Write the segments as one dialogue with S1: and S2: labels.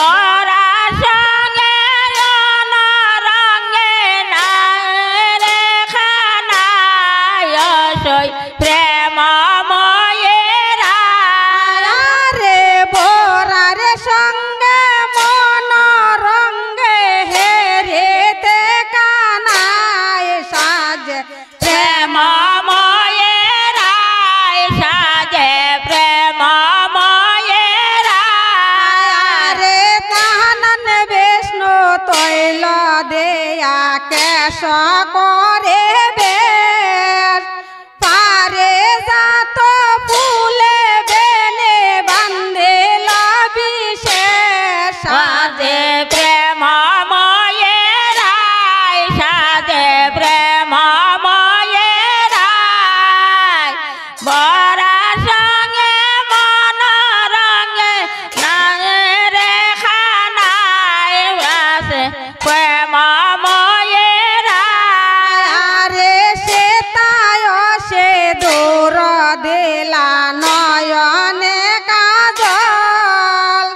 S1: বরা সঙ্গে রঙে না রেখা নাই সই প্রেম ময়েরা
S2: রে বরার সঙ্গে মন রঙ্গে হেরেতে কানায় সাজে
S1: প্রেম ময়েরা সাজে প্রেম ময়েরা
S2: রে কানন বিষ্ণু তৈল দেয়া কেশ করে বেশ পারে যাত ফুলে বেনে বান্ধিল বিশেষ
S1: সাজে প্রেম ময়েরা সাজে প্রেম ময়েরা বরা সঙ্গে মন রঙে না রেখা নাই বাসে প্রেম ময়েরা
S2: আরে সে তায় সে দূর দিলা নয়নে কাজল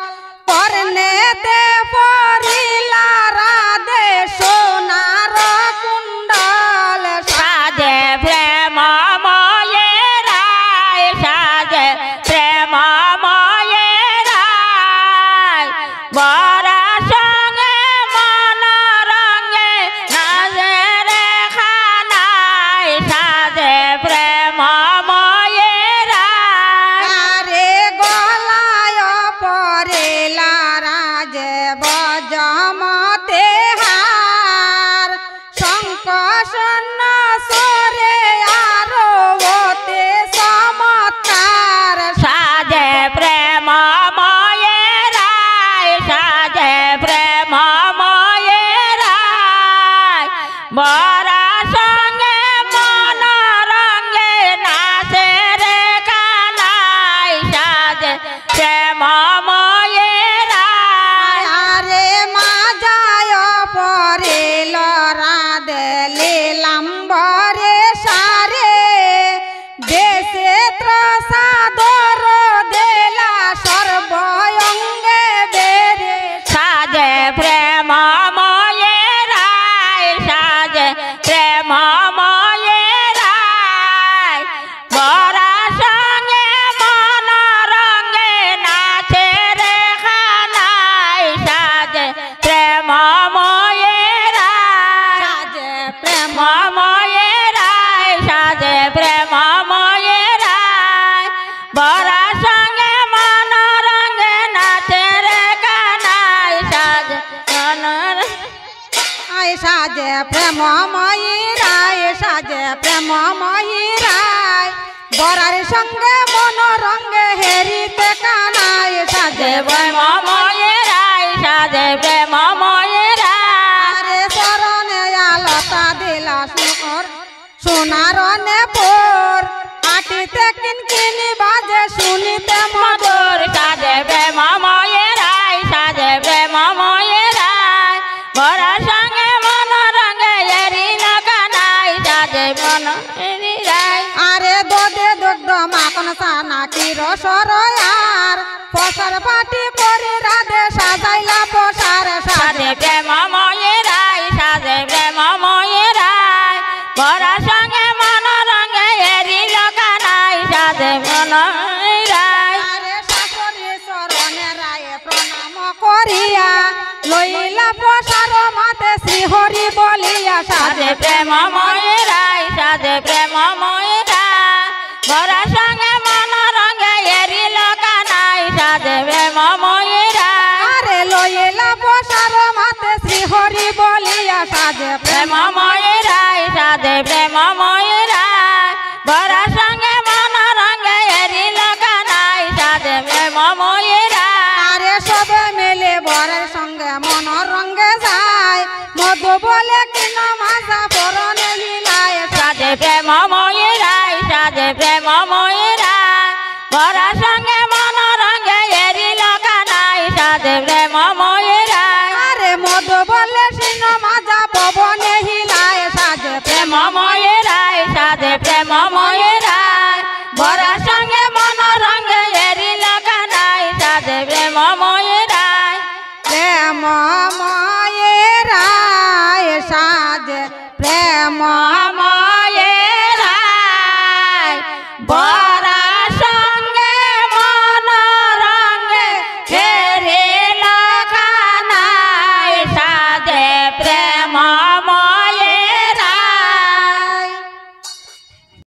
S2: কর্ণেতে পরিলা রাধে সোনার কুণ্ডল
S1: সাজে প্রেম ময়েরা সাজে প্রেম ময়েরা বরা সঙ্গে মন রঙে নাজে রেখা নাই সাজে প্রেম ময়েরা
S2: আরে গলায় পরিলা রাজে বজমতে হার শঙ্খ সন্ন সরে আরো ওতে চমৎকার
S1: সাজে প্রেম ময়েরা সাজে প্রেম ময়েরা বরা সঙ্গে মন রঙে নাচে রে কানাই সাজে প্রেম ময়েরা
S2: আরে মা যায় পরিল রাধে লীলাম্বরে সারে দেশে ত্রসাদর দেলা সর্বঙ্গে বেরে
S1: সাজে প্রেম ময়েরা সাজে প্রেম ময়েরা বরা সঙ্গে মন রঙে নাচে রে খানাই সাজে প্রেম ময়েরা
S2: সাজে প্রেম
S1: ময়েরা সাজে প্রেম ময়েরা বরা সঙ্গে মন রঙে নাচে রে কানাই সাজে
S2: আয় সাজে প্রেম ময়ূরায় সাজে প্রেম ময়ূরায় বরার সঙ্গে মন রঙ্গে হেরিতে কানায় সাজে
S1: প্রেম ময়েরা সাজে প্রেম ময়েরা
S2: আরে চরণে আলতা দিলা শুকর সোনারনে পোর আটিতে কিনকিনি বাজে শুনিতে মধুর
S1: মধুর সাজে প্রেম ময়েরা সাজে প্রেম ময়েরা বরা সঙ্গে মন রঙে এরিল কানাই সাজে মন এরিরাই
S2: আরে দদে দগ্ধ মাখন সানা কির সরয়ার ফসর পাটি পরি রাধে সাজাইলা পসার সাজে
S1: সাজে প্রেম ময়েরা সাজে প্রেম ময়েরা বরা সঙ্গে মন রঙে এরিল কানাই সাজে মন এরিরাই
S2: আরে শাশুড়ি চরণে রায়ে প্রণাম করিয়া লইলা পসার মাতে শ্রী হরি বলিয়া সাজে
S1: সাজে প্রেম ময়েরা সাজে প্রেম ময়েরা বরা সঙ্গে মন রঙে এরিল কানাই সাজে প্রেম ময়েরা
S2: আরে লইলা পসার মাতে শ্রী হরি বলিয়া সাজে
S1: প্রেম ময়েরা সাজে প্রেম ময়েরা বরা সঙ্গে মন রঙে এরিল কানাই সাজে প্রেম ময়েরা
S2: আরে সবে মিলে বরের সঙ্গে মন রঙ্গে যায় মধু বলে কিনা মাজা পরনে হিলায়
S1: সাজে প্রেম ময়েরা সাজে প্রেম ময়েরা বরা সঙ্গে মন রঙে এরিল কানাই সাজে প্রেম ময়েরা
S2: আরে মধু বলে সিন মাজা পবনে হিলায় সাজে
S1: প্রেম ময়েরা
S2: মন